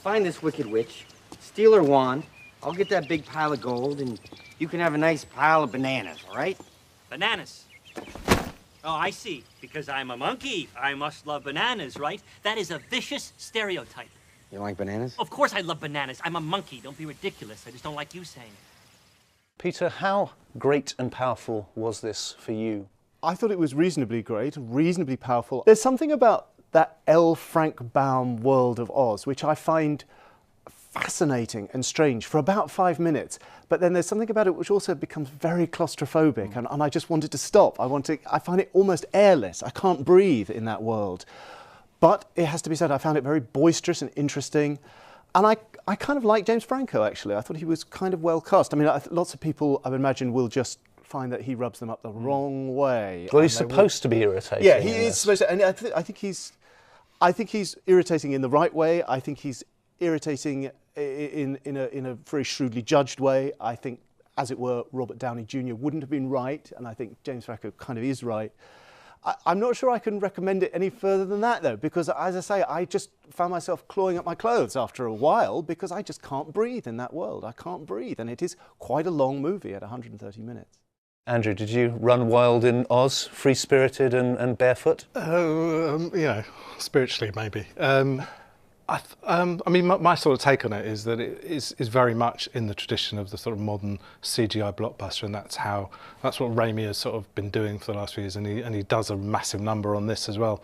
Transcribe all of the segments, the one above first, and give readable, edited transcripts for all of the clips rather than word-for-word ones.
find this wicked witch, steal her wand, I'll get that big pile of gold, and you can have a nice pile of bananas, all right? Bananas. Oh, I see. Because I'm a monkey, I must love bananas, right? That is a vicious stereotype. You like bananas? Of course I love bananas. I'm a monkey. Don't be ridiculous. I just don't like you saying it. Peter, how great and powerful was this for you? I thought it was reasonably great, reasonably powerful. There's something about that L. Frank Baum world of Oz which I find fascinating and strange for about 5 minutes, but then there's something about it which also becomes very claustrophobic, and I just wanted to stop. I find it almost airless. I can't breathe in that world. But it has to be said, I found it very boisterous and interesting, and I kind of like James Franco, actually. I thought he was kind of well cast. I mean, lots of people, I would imagine, will just find that he rubs them up the wrong way. Well, he's supposed to be irritating. Yeah, he is supposed to, and I think he's irritating in the right way. I think he's irritating in a very shrewdly judged way. I think, as it were, Robert Downey Jr. wouldn't have been right, and I think James Franco kind of is right. I'm not sure I can recommend it any further than that, though, because, as I say, I just found myself clawing at my clothes after a while because I just can't breathe in that world. I can't breathe, and it is quite a long movie at 130 minutes. Andrew, did you run wild in Oz, free-spirited and barefoot? You know, spiritually maybe. I mean, my sort of take on it is that it is very much in the tradition of the sort of modern CGI blockbuster, and that's what Raimi has sort of been doing for the last few years, and he does a massive number on this as well.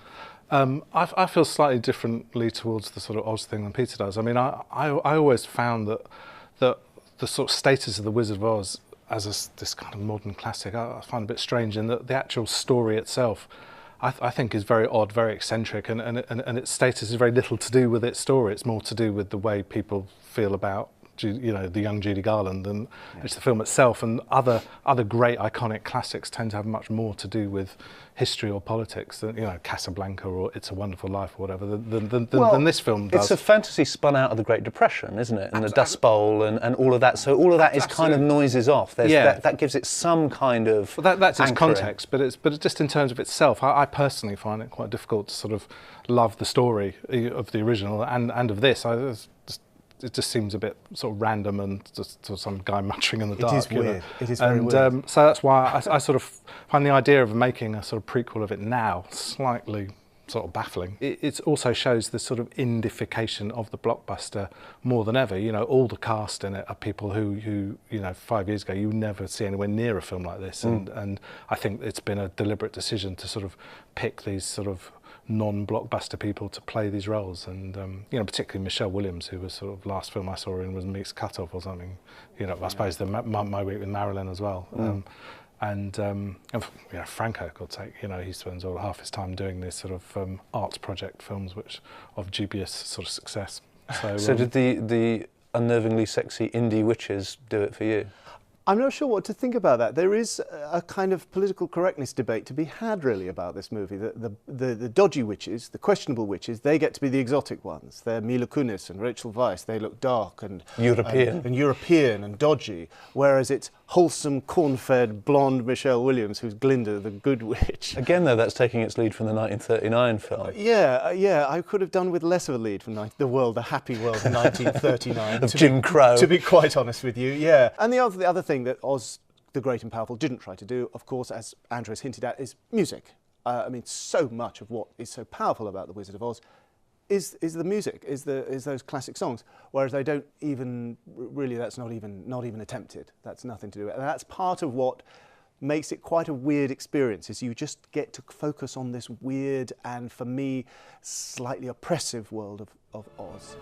I feel slightly differently towards the sort of Oz thing than Peter does. I mean, I always found that the sort of status of The Wizard of Oz as this kind of modern classic, I find a bit strange in that the actual story itself, I think, is very odd, very eccentric, and its status is very little to do with its story. It's more to do with the way people feel about, you know, the young Judy Garland, and it's the film itself. And other great iconic classics tend to have much more to do with history or politics than, you know, Casablanca or It's a Wonderful Life or whatever than this film does. It's a fantasy spun out of the Great Depression, isn't it? And the Dust Bowl and all of that. So all of that is kind of noises off. That gives it some kind of that's its anchoring. context, but it's just in terms of itself. I personally find it quite difficult to sort of love the story of the original and of this. It just seems a bit sort of random and just sort of some guy muttering in the dark. It is weird. You know? It is very weird. So that's why I sort of find the idea of making a sort of prequel of it now slightly sort of baffling. It also shows the sort of indification of the blockbuster more than ever. You know, all the cast in it are people who you know, 5 years ago you would never see anywhere near a film like this, and I think it's been a deliberate decision to sort of pick these sort of non-blockbuster people to play these roles, and you know, particularly Michelle Williams, who was sort of last film I saw in was Meek's Cutoff or something. You know, I suppose My Week with Marilyn as well. And you know, Franco, God's sake, you know, he spends all half his time doing these sort of arts project films, which of dubious sort of success. So did the unnervingly sexy indie witches do it for you? I'm not sure what to think about that. There is a kind of political correctness debate to be had, really, about this movie. The dodgy witches, the questionable witches, they get to be the exotic ones. They're Mila Kunis and Rachel Weisz. They look dark and European. And European and dodgy, whereas it's wholesome, corn-fed, blonde Michelle Williams, who's Glinda, the good witch. Again, though, that's taking its lead from the 1939 film. Yeah, I could have done with less of a lead from The Happy World of 1939. Of Jim Crow. To be quite honest with you, yeah. And the other thing that Oz, the Great and Powerful, didn't try to do, of course, as Andrew has hinted at, is music. I mean, so much of what is so powerful about The Wizard of Oz is the music, is those classic songs. Whereas they don't even really. That's not even attempted. That's nothing to do with it. And that's part of what makes it quite a weird experience. Is you just get to focus on this weird and, for me, slightly oppressive world of Oz.